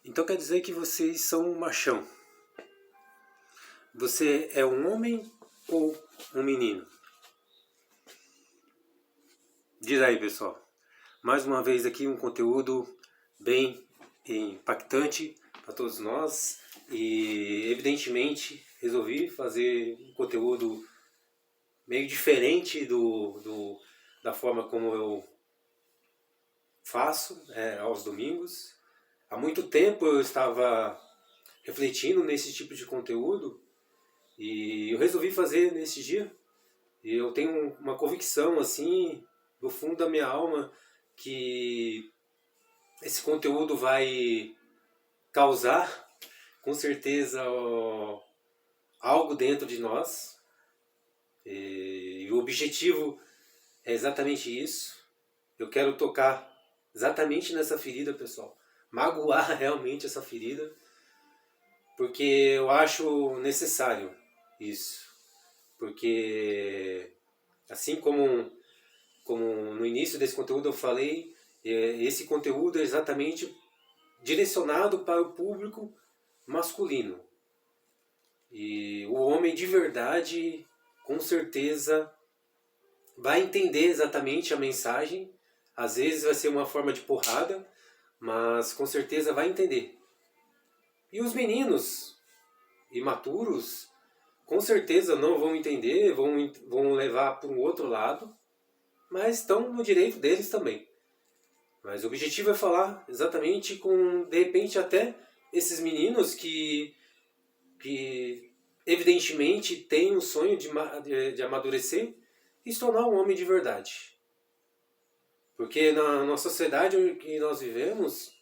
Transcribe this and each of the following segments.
Então quer dizer que vocês são um machão. Você é um homem ou um menino? Diz aí, pessoal. Mais uma vez aqui um conteúdo bem impactante para todos nós e evidentemente resolvi fazer um conteúdo meio diferente da forma como eu faço aos domingos. Há muito tempo eu estava refletindo nesse tipo de conteúdo e eu resolvi fazer nesse dia. E eu tenho uma convicção assim do fundo da minha alma que esse conteúdo vai causar com certeza algo dentro de nós. E o objetivo é exatamente isso. Eu quero tocar exatamente nessa ferida, pessoal. Magoar realmente essa ferida, porque eu acho necessário isso. Porque assim como no início desse conteúdo eu falei, esse conteúdo é exatamente direcionado para o público masculino. E o homem de verdade, com certeza, vai entender exatamente a mensagem. Às vezes vai ser uma forma de porrada, mas com certeza vai entender. E os meninos imaturos, com certeza não vão entender, vão levar para um outro lado, mas estão no direito deles também. Mas o objetivo é falar exatamente com, de repente, até esses meninos que evidentemente têm um sonho de amadurecer e se tornar um homem de verdade. Porque na sociedade em que nós vivemos,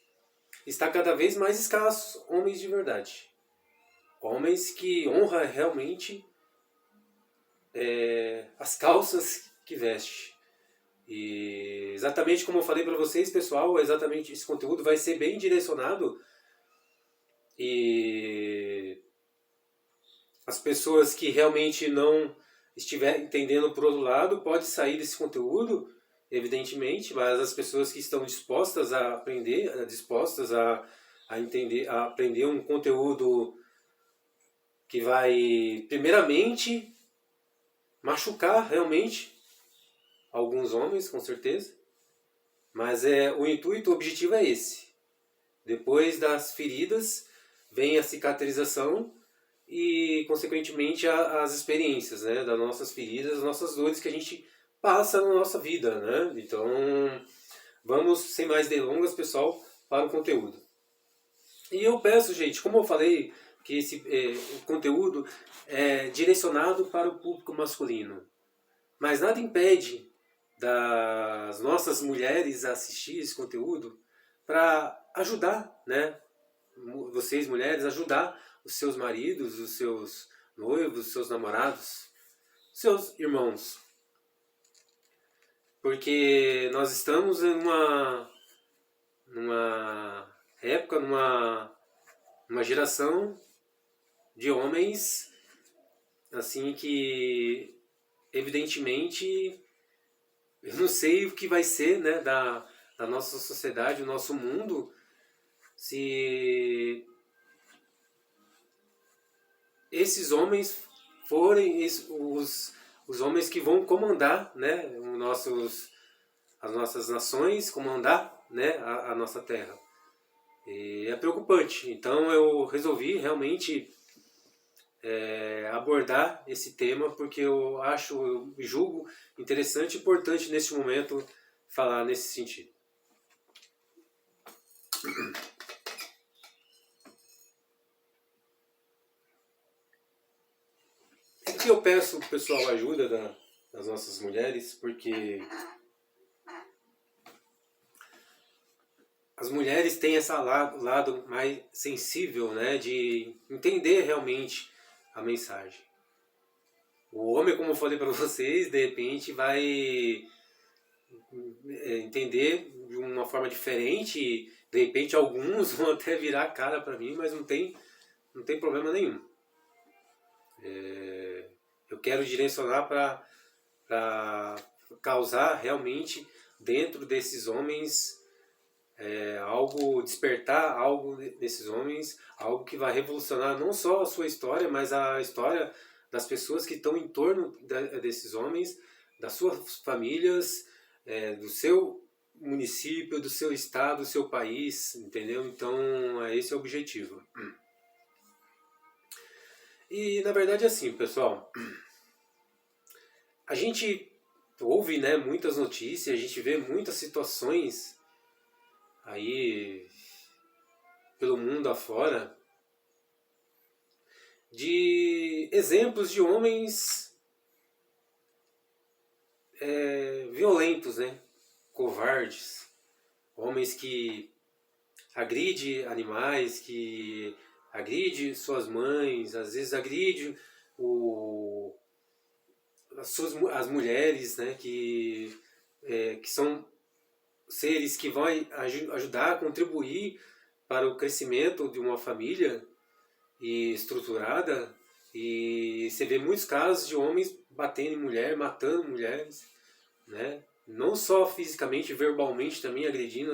está cada vez mais escassos homens de verdade. Homens que honram realmente as calças que veste. E exatamente como eu falei para vocês, pessoal, exatamente esse conteúdo vai ser bem direcionado e as pessoas que realmente não estiverem entendendo por outro lado pode sair desse conteúdo, evidentemente, mas as pessoas que estão dispostas a aprender, dispostas a entender, a aprender um conteúdo que vai primeiramente machucar realmente alguns homens, com certeza, mas o intuito, o objetivo é esse. Depois das feridas vem a cicatrização e, consequentemente, as experiências, né, das nossas feridas, das nossas dores que a gente passa na nossa vida, né? Então, vamos, sem mais delongas, pessoal, para o conteúdo. E eu peço, gente, como eu falei, que esse o conteúdo é direcionado para o público masculino. Mas nada impede das nossas mulheres a assistir esse conteúdo para ajudar, né? Vocês mulheres, ajudar os seus maridos, os seus noivos, os seus namorados, seus irmãos. Porque nós estamos em numa época, numa geração de homens assim que evidentemente eu não sei o que vai ser, né, da nossa sociedade, do nosso mundo, se esses homens forem os homens que vão comandar, né, as nossas nações, comandar, né, a nossa terra. E é preocupante. Então eu resolvi realmente abordar esse tema porque eu julgo interessante e importante neste momento falar nesse sentido. É que eu peço, pessoal, ajuda das nossas mulheres, porque as mulheres têm esse lado mais sensível, né, de entender realmente a mensagem. O homem, como eu falei para vocês, de repente vai entender de uma forma diferente. De repente alguns vão até virar a cara para mim, mas não tem problema nenhum. Eu quero direcionar para causar realmente dentro desses homens algo, despertar algo nesses homens, algo que vai revolucionar não só a sua história, mas a história das pessoas que estão em torno desses homens, das suas famílias, do seu município, do seu estado, do seu país, entendeu? Então, esse é o objetivo. E, na verdade, assim, pessoal, a gente ouve, né, muitas notícias, a gente vê muitas situações aí pelo mundo afora de exemplos de homens violentos, né? Covardes, homens que agridem animais, que agridem suas mães, às vezes agridem as mulheres, né? Que são seres que vão ajudar a contribuir para o crescimento de uma família e estruturada, e você vê muitos casos de homens batendo em mulher, matando mulheres, né? Não só fisicamente, verbalmente também agredindo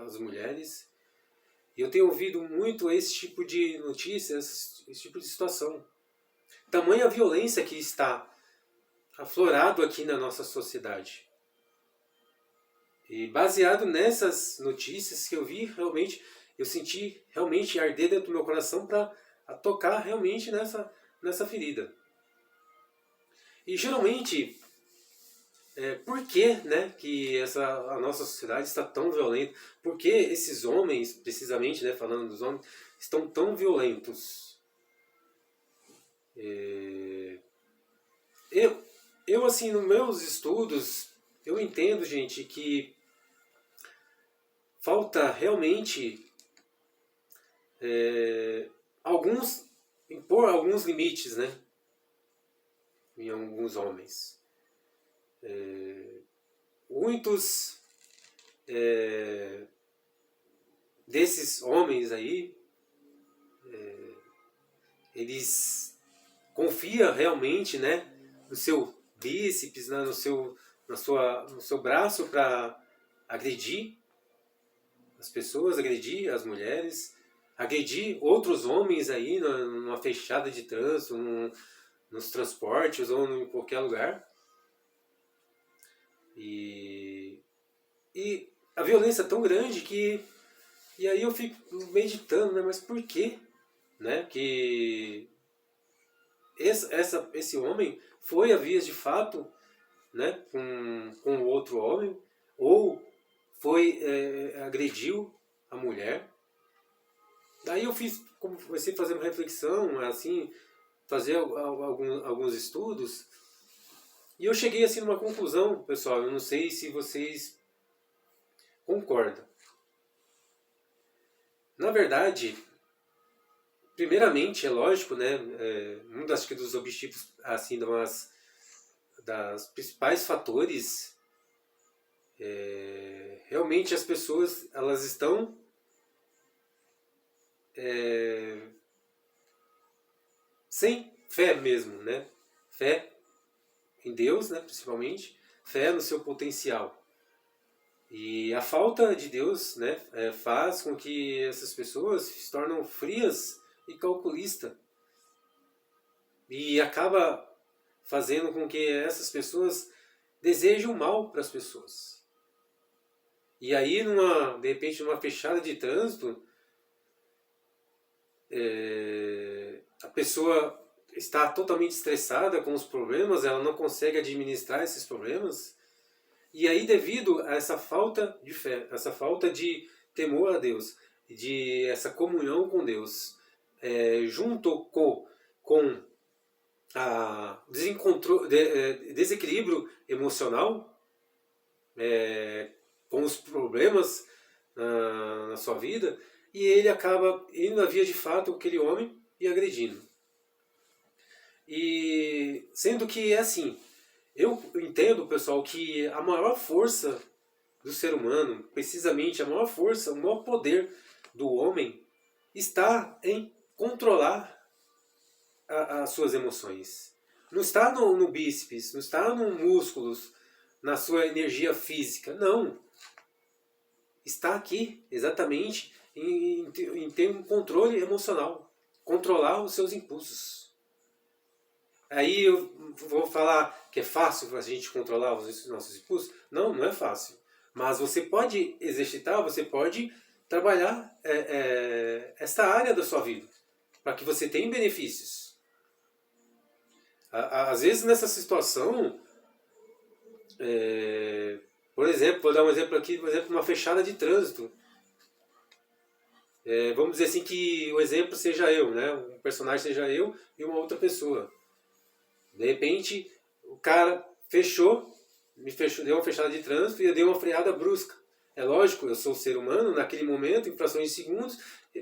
as mulheres. E eu tenho ouvido muito esse tipo de notícias, esse tipo de situação. Tamanha violência que está aflorado aqui na nossa sociedade. E baseado nessas notícias que eu vi, realmente, eu senti realmente arder dentro do meu coração para tocar realmente nessa ferida. E geralmente, por que, né, que a nossa sociedade está tão violenta? Por que esses homens, precisamente, né, falando dos homens, estão tão violentos? Eu assim, nos meus estudos, eu entendo, gente, que falta realmente impor alguns limites, né, em alguns homens. Muitos desses homens aí, eles confiam realmente, né, no seu bíceps, né, no seu braço para agredir as pessoas, agredir as mulheres, agredir outros homens aí numa fechada de trânsito, nos transportes ou em qualquer lugar. E a violência é tão grande que... E aí eu fico meditando, né? Mas por quê? Né? Que esse homem foi a vias de fato, né? com o outro homem, ou agrediu a mulher. Daí eu comecei a fazer uma reflexão, assim, fazer alguns estudos, e eu cheguei assim numa conclusão, pessoal. Eu não sei se vocês concordam. Na verdade, primeiramente, é lógico, né? Um dos objetivos, assim, das principais fatores, realmente as pessoas, elas estão sem fé mesmo, né? Fé em Deus, né, principalmente, fé no seu potencial. E a falta de Deus, né, faz com que essas pessoas se tornem frias e calculistas. E acaba fazendo com que essas pessoas desejem o mal para as pessoas. E aí, de repente, numa fechada de trânsito, a pessoa está totalmente estressada com os problemas, ela não consegue administrar esses problemas. E aí, devido a essa falta de fé, essa falta de temor a Deus, de essa comunhão com Deus, junto com a desequilíbrio emocional, com os problemas na sua vida, e ele acaba indo na via de fato aquele homem e agredindo. E sendo que é assim, eu entendo, pessoal, que a maior força do ser humano, precisamente a maior força, o maior poder do homem, está em controlar as suas emoções. Não está no bíceps, não está nos músculos, na sua energia física, não. está aqui exatamente em ter um controle emocional, controlar os seus impulsos. Aí eu vou falar que é fácil a gente controlar os nossos impulsos? Não, não é fácil. Mas você pode exercitar, você pode trabalhar esta área da sua vida, para que você tenha benefícios. Às vezes nessa situação, por exemplo, vou dar um exemplo aqui, por exemplo, uma fechada de trânsito. Vamos dizer assim que o exemplo seja eu, né? Um personagem seja eu e uma outra pessoa. De repente, o cara deu uma fechada de trânsito e eu dei uma freada brusca. É lógico, eu sou um ser humano, naquele momento, em frações de segundos,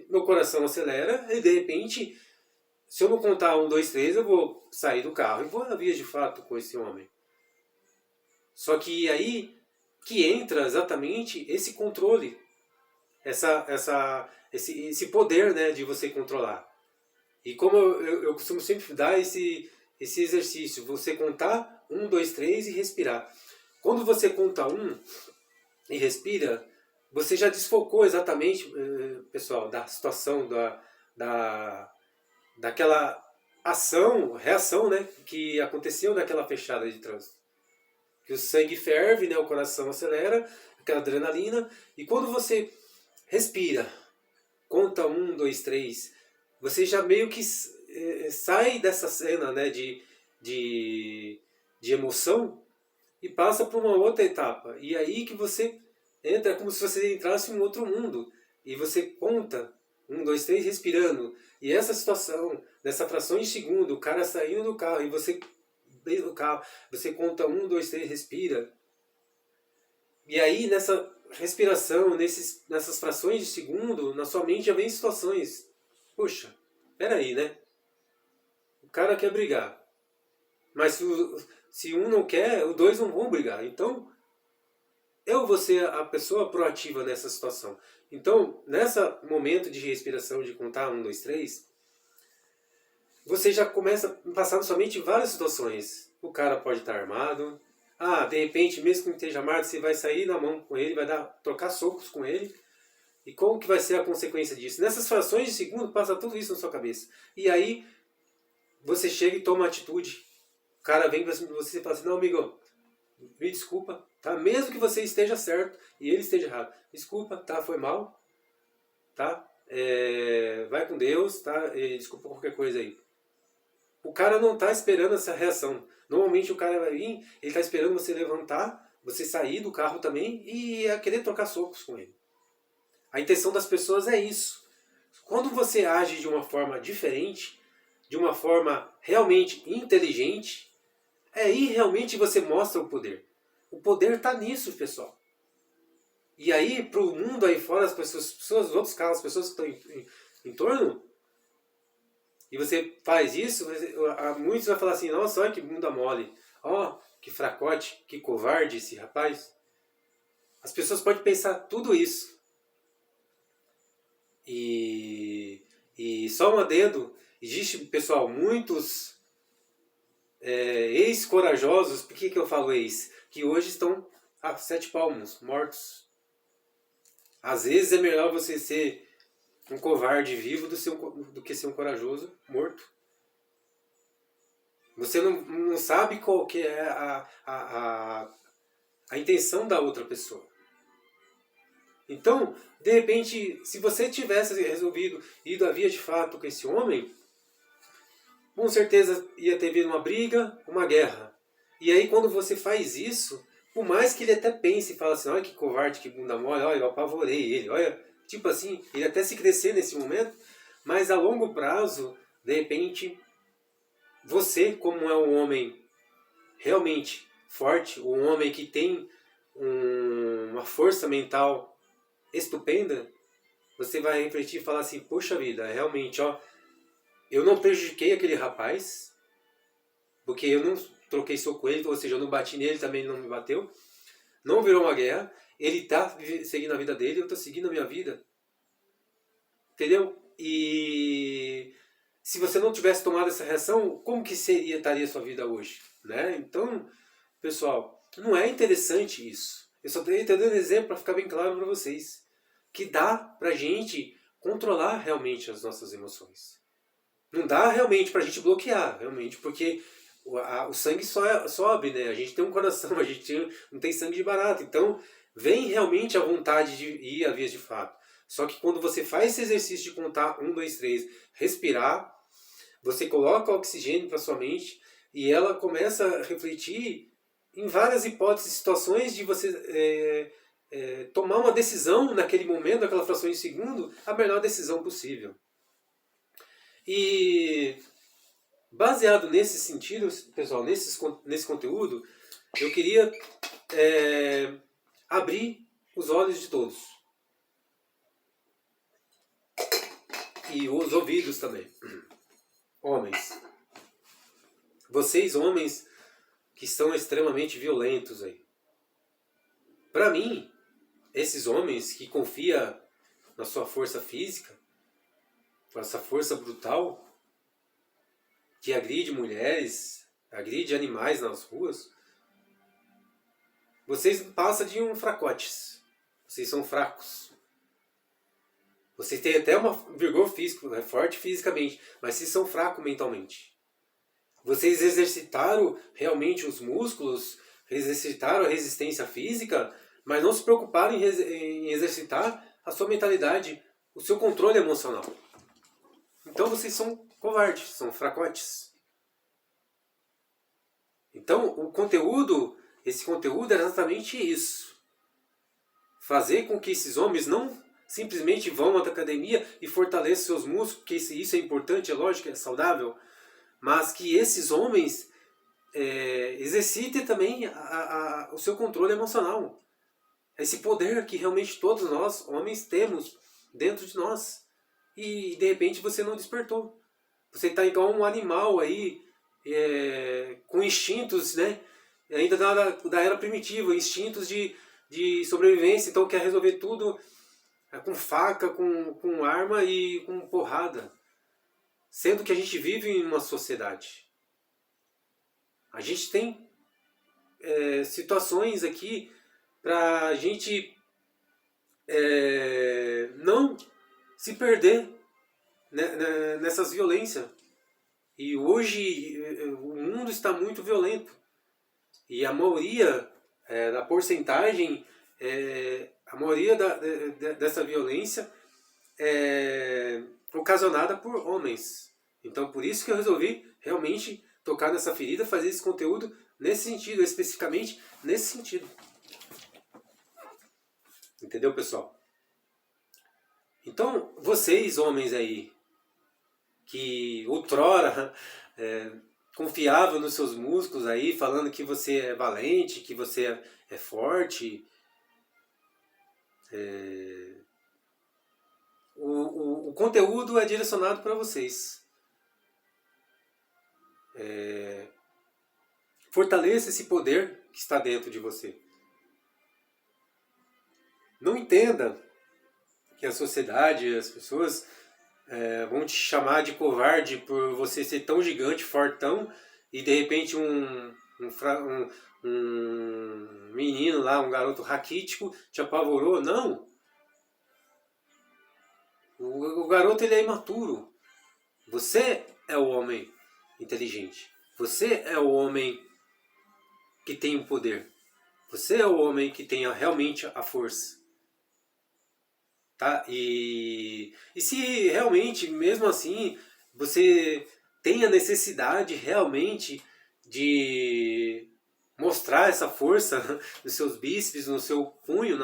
meu coração acelera e de repente, se eu não contar 1, 2, 3, eu vou sair do carro e vou na via de fato com esse homem. Só que aí que entra exatamente esse controle, esse poder, né, de você controlar. E como eu costumo sempre dar esse exercício, você contar 1, 2, 3 e respirar. Quando você conta 1 e respira, você já desfocou exatamente, pessoal, da situação, daquela reação, né, que aconteceu naquela fechada de trânsito. Que o sangue ferve, né, o coração acelera, aquela adrenalina, e quando você respira, conta 1, 2, 3, você já meio que sai dessa cena, né, de emoção e passa para uma outra etapa. E aí que você entra como se você entrasse em um outro mundo. E você conta 1, 2, 3 respirando. E essa situação, nessa fração de segundo, o cara saindo do carro e você dentro do carro, você conta 1, 2, 3, respira. E aí nessa respiração, nessas frações de segundo, na sua mente já vem situações. Puxa, peraí, né? O cara quer brigar. Mas se um não quer, os dois não vão brigar. Então, eu vou ser a pessoa proativa nessa situação. Então, nesse momento de respiração, de contar 1, 2, 3, você já começa a passar na sua mente várias situações. O cara pode estar armado. De repente, mesmo que não esteja armado, você vai sair na mão com ele, vai trocar socos com ele. E como que vai ser a consequência disso? Nessas frações de segundo, passa tudo isso na sua cabeça. E aí, você chega e toma uma atitude. O cara vem pra cima de você e fala assim, não, amigo, me desculpa, tá? Mesmo que você esteja certo e ele esteja errado. Desculpa, tá? Foi mal, tá? Vai com Deus, tá? Desculpa qualquer coisa aí. O cara não tá esperando essa reação. Normalmente o cara vai vir, ele tá esperando você levantar, você sair do carro também e querer trocar socos com ele. A intenção das pessoas é isso. Quando você age de uma forma diferente, de uma forma realmente inteligente, aí realmente você mostra o poder. O poder está nisso, pessoal. E aí, para o mundo aí fora, as pessoas, os outros carros, as pessoas que estão em torno, e você faz isso, muitos vão falar assim, nossa, olha que bunda mole, ó, que fracote, que covarde esse rapaz. As pessoas podem pensar tudo isso. E só um adendo, existe, pessoal, muitos ex-corajosos, por que eu falo ex? Que hoje estão a 7 palmos, mortos. Às vezes é melhor você ser um covarde vivo do que ser um corajoso morto. Você não sabe qual que é a intenção da outra pessoa. Então, de repente, se você tivesse resolvido ido à via de fato com esse homem, com certeza ia ter vindo uma briga, uma guerra. E aí quando você faz isso, por mais que ele até pense e fale assim, olha que covarde, que bunda mole, olha, eu apavorei ele, olha, tipo assim, ele até se crescer nesse momento, mas a longo prazo, de repente, você, como é um homem realmente forte, um homem que tem uma força mental estupenda, você vai refletir e falar assim, poxa vida, realmente, ó, eu não prejudiquei aquele rapaz, porque eu não troquei soco com ele, ou seja, eu não bati nele, também ele não me bateu, não virou uma guerra, ele está seguindo a vida dele, eu estou seguindo a minha vida, entendeu? E se você não tivesse tomado essa reação, como que estaria a sua vida hoje, né? Então, pessoal, não é interessante isso. Eu só estou dando exemplo para ficar bem claro para vocês. Que dá pra gente controlar realmente as nossas emoções. Não dá realmente pra gente bloquear, realmente, porque o sangue sobe, né? A gente tem um coração, a gente não tem sangue de barata. Então, vem realmente a vontade de ir a vias de fato. Só que quando você faz esse exercício de contar 1, 2, 3, respirar, você coloca oxigênio para sua mente e ela começa a refletir em várias hipóteses, situações de você tomar uma decisão naquele momento, naquela fração de segundo, a melhor decisão possível. E baseado nesse sentido, pessoal, nesse conteúdo, eu queria abrir os olhos de todos. E os ouvidos também. Homens. Vocês, homens, que estão extremamente violentos aí. Para mim, esses homens que confiam na sua força física, essa força brutal, que agride mulheres, agride animais nas ruas, vocês passam de um fracotes. Vocês são fracos. Vocês têm até um vigor físico, é forte fisicamente, mas vocês são fracos mentalmente. Vocês exercitaram realmente os músculos, exercitaram a resistência física, mas não se preocuparam em exercitar a sua mentalidade, o seu controle emocional. Então vocês são covardes, são fracotes. Então esse conteúdo é exatamente isso. Fazer com que esses homens não simplesmente vão à academia e fortaleçam seus músculos, porque isso é importante, é lógico, é saudável, mas que esses homens exercitem também o seu controle emocional. Esse poder que realmente todos nós, homens, temos dentro de nós. E de repente você não despertou. Você está igual um animal aí, com instintos, né? Ainda da era primitiva, instintos de sobrevivência, então quer resolver tudo com faca, com arma e com porrada. Sendo que a gente vive em uma sociedade. A gente tem situações aqui para a gente não se perder nessas violências. E hoje o mundo está muito violento. E a maioria da porcentagem, a maioria dessa violência é ocasionada por homens. Então por isso que eu resolvi realmente tocar nessa ferida, fazer esse conteúdo nesse sentido, especificamente nesse sentido. Entendeu, pessoal? Então, vocês, homens aí, que outrora confiavam nos seus músculos aí, falando que você é valente, que você é forte, o conteúdo é direcionado para vocês. Fortaleça esse poder que está dentro de você. Não entenda que a sociedade, as pessoas vão te chamar de covarde por você ser tão gigante, fortão, e de repente um menino lá, um garoto raquítico, te apavorou. Não! O garoto ele é imaturo. Você é o homem inteligente. Você é o homem que tem o poder. Você é o homem que tem realmente a força. Tá? E se realmente, mesmo assim, você tem a necessidade realmente de mostrar essa força nos seus bíceps, no seu punho,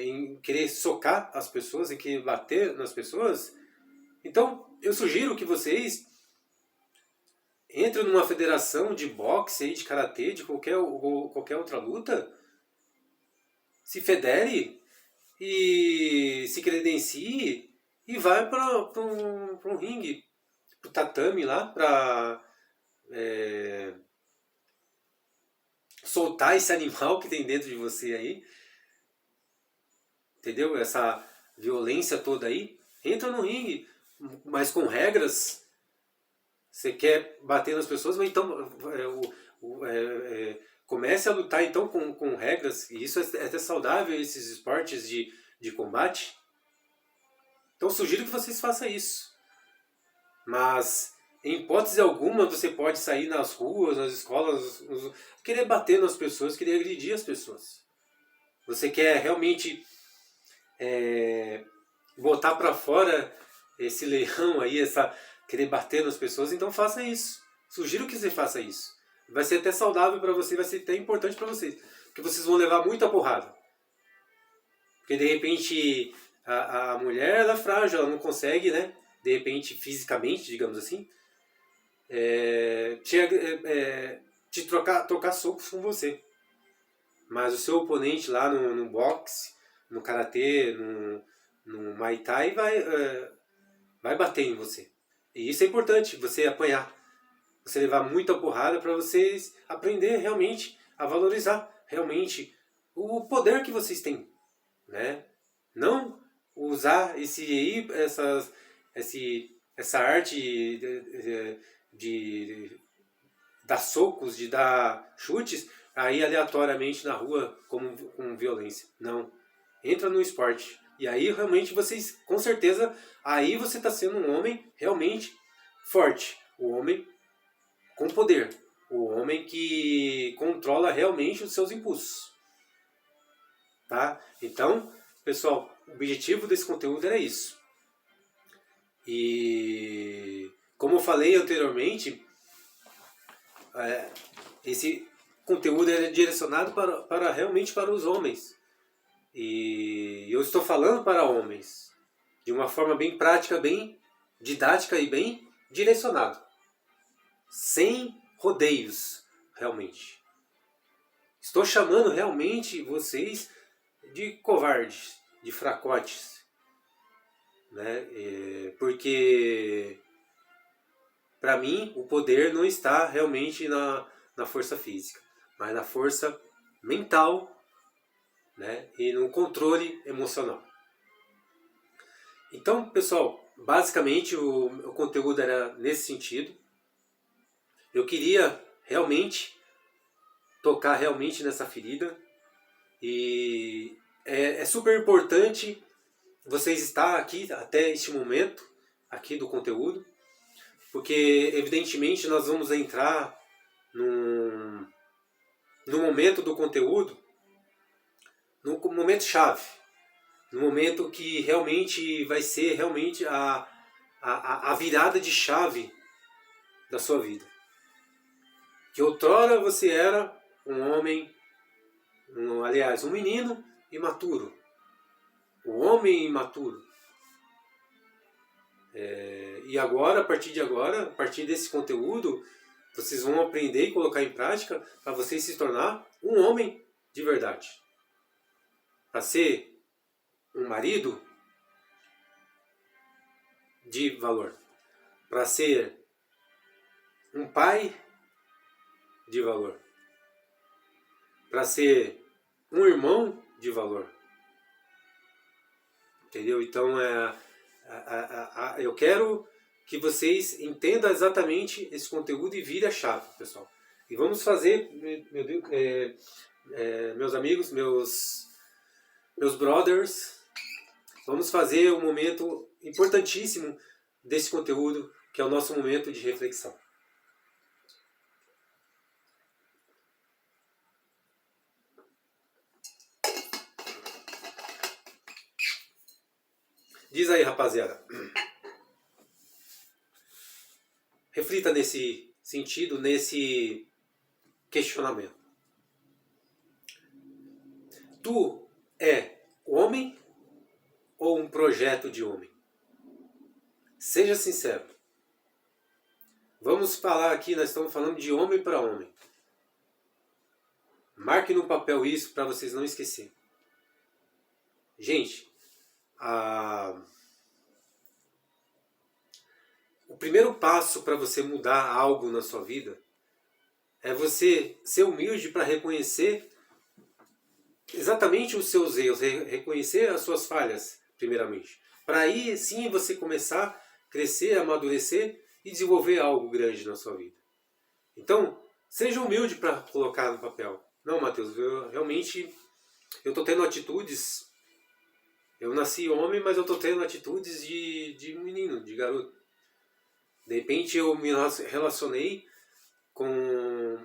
em querer socar as pessoas, em querer bater nas pessoas, então eu sugiro que vocês entrem numa federação de boxe, de karatê, de qualquer outra luta, se federe e se credencie e vai para um ringue, pro tatame lá, para soltar esse animal que tem dentro de você aí, entendeu? Essa violência toda aí, entra no ringue, mas com regras. Você quer bater nas pessoas, mas então comece a lutar então com regras, e isso é até saudável, esses esportes de combate. Então sugiro que vocês façam isso. Mas em hipótese alguma você pode sair nas ruas, nas escolas, querer bater nas pessoas, querer agredir as pessoas. Você quer realmente botar para fora esse leão aí, querer bater nas pessoas, então faça isso. Sugiro que você faça isso. Vai ser até saudável para você, vai ser até importante para vocês. Porque vocês vão levar muita porrada. Porque de repente a mulher ela é frágil, ela não consegue, né? De repente, fisicamente, digamos assim, te trocar socos com você. Mas o seu oponente lá no boxe, no karatê, no muay thai, vai bater em você. E isso é importante, você apanhar. Você levar muita porrada para vocês aprender realmente a valorizar realmente o poder que vocês têm, né? Não usar essa arte de dar socos, de dar chutes aí aleatoriamente na rua com violência. Não. Entra no esporte. E aí realmente vocês, com certeza, aí você está sendo um homem realmente forte. O homem com poder. O homem que controla realmente os seus impulsos. Tá? Então, pessoal, o objetivo desse conteúdo era isso. E como eu falei anteriormente, esse conteúdo é direcionado realmente para os homens. E eu estou falando para homens de uma forma bem prática, bem didática e bem direcionado. Sem rodeios, realmente. Estou chamando realmente vocês de covardes, de fracotes, né? Porque para mim o poder não está realmente na força física, mas na força mental, né? E no controle emocional. Então, pessoal, basicamente o conteúdo era nesse sentido. Eu queria realmente tocar realmente nessa ferida. E é super importante vocês estar aqui até este momento aqui do conteúdo, porque evidentemente nós vamos entrar no momento do conteúdo, no momento chave, no momento que realmente vai ser realmente a virada de chave da sua vida. Que outrora você era um homem, aliás, um menino imaturo. O homem imaturo. E agora, a partir desse conteúdo, vocês vão aprender e colocar em prática para vocês se tornar um homem de verdade. Para ser um marido de valor. Para ser um pai de valor. Para ser um irmão de valor. Entendeu? Então, eu quero que vocês entendam exatamente esse conteúdo e vire a chave, pessoal. E vamos fazer, meu Deus, meus amigos, meus brothers, vamos fazer um momento importantíssimo desse conteúdo, que é o nosso momento de reflexão. Diz aí, rapaziada. Reflita nesse sentido, nesse questionamento. Tu é homem ou um projeto de homem? Seja sincero. Vamos falar aqui, nós estamos falando de homem para homem. Marque no papel isso para vocês não esquecerem. Gente, o primeiro passo para você mudar algo na sua vida é você ser humilde para reconhecer exatamente os seus erros, reconhecer as suas falhas, primeiramente. Para aí sim você começar a crescer, amadurecer e desenvolver algo grande na sua vida. Então, Seja humilde para colocar no papel. Não, Matheus, realmente eu estou tendo atitudes. Eu nasci homem, mas eu estou tendo atitudes de menino, de garoto. De repente eu me relacionei com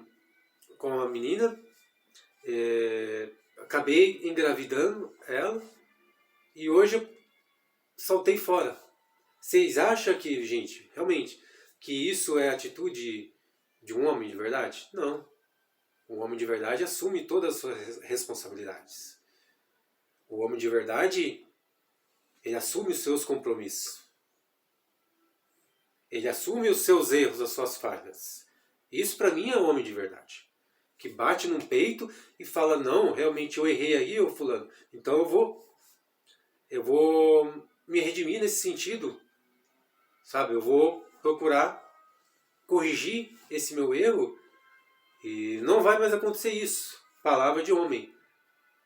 a menina, acabei engravidando ela e hoje eu saltei fora. Vocês acham que, gente, realmente, que isso é atitude de um homem de verdade? Não. O homem de verdade assume todas as suas responsabilidades. O homem de verdade, ele assume os seus compromissos. Ele assume os seus erros, as suas falhas. Isso para mim é um homem de verdade. Que bate no peito e fala, não, realmente eu errei aí, ô fulano. Então eu vou me redimir nesse sentido. Sabe, eu vou procurar corrigir esse meu erro e não vai mais acontecer isso. Palavra de homem.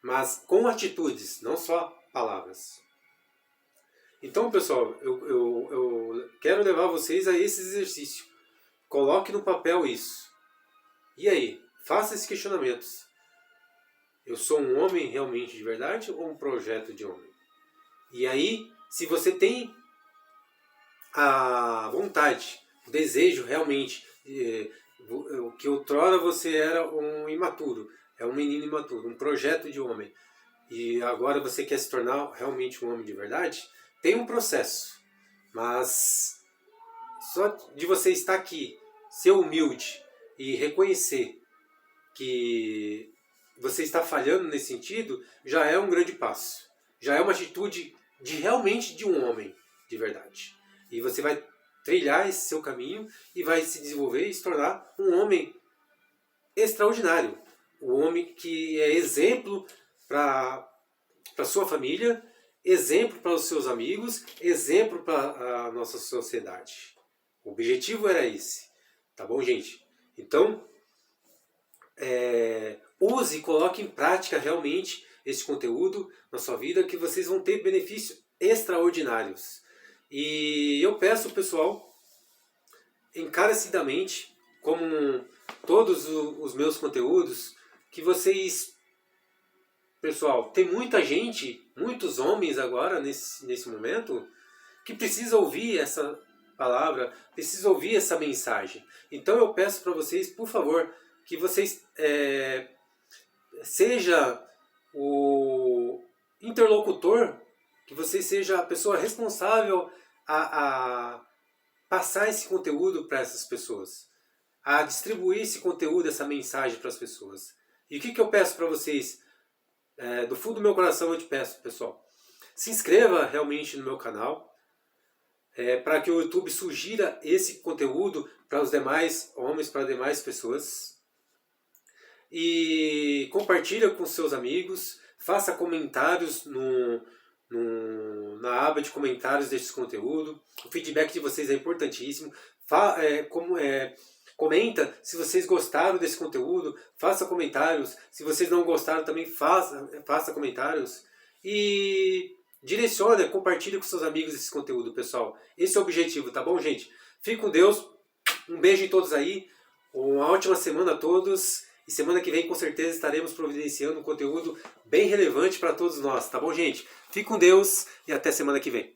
Mas com atitudes, não só palavras. Então, pessoal, eu quero levar vocês a esse exercício. Coloque no papel isso. E aí? Faça esses questionamentos. Eu sou um homem realmente de verdade ou um projeto de homem? E aí, se você tem a vontade, o desejo realmente, que outrora você era um imaturo, é um menino imaturo, um projeto de homem, e agora você quer se tornar realmente um homem de verdade, tem um processo, mas só de você estar aqui, ser humilde e reconhecer que você está falhando nesse sentido, já é um grande passo. Já é uma atitude realmente de um homem de verdade. E você vai trilhar esse seu caminho e vai se desenvolver e se tornar um homem extraordinário. Um homem que é exemplo para a sua família, exemplo para os seus amigos, exemplo para a nossa sociedade. O objetivo era esse. Tá bom, gente? Então, use e coloque em prática realmente esse conteúdo na sua vida, que vocês vão ter benefícios extraordinários. E eu peço, pessoal, encarecidamente, como todos os meus conteúdos, que vocês, pessoal, tem muita gente, muitos homens agora nesse momento, que precisa ouvir essa palavra, precisa ouvir essa mensagem. Então eu peço para vocês, por favor, que vocês seja o interlocutor, que você seja a pessoa responsável a passar esse conteúdo para essas pessoas, a distribuir esse conteúdo, essa mensagem para as pessoas. E o que eu peço para vocês? Do fundo do meu coração eu te peço, pessoal, se inscreva realmente no meu canal, para que o YouTube sugira esse conteúdo para os demais homens, para as demais pessoas. E compartilha com seus amigos, faça comentários na aba de comentários desse conteúdo. O feedback de vocês é importantíssimo. Comenta se vocês gostaram desse conteúdo, faça comentários. Se vocês não gostaram também, faça comentários. E direciona, compartilha com seus amigos esse conteúdo, pessoal. Esse é o objetivo, tá bom, gente? Fique com Deus. Um beijo em todos aí. Uma ótima semana a todos. E semana que vem, com certeza, estaremos providenciando um conteúdo bem relevante para todos nós, tá bom, gente? Fique com Deus e até semana que vem.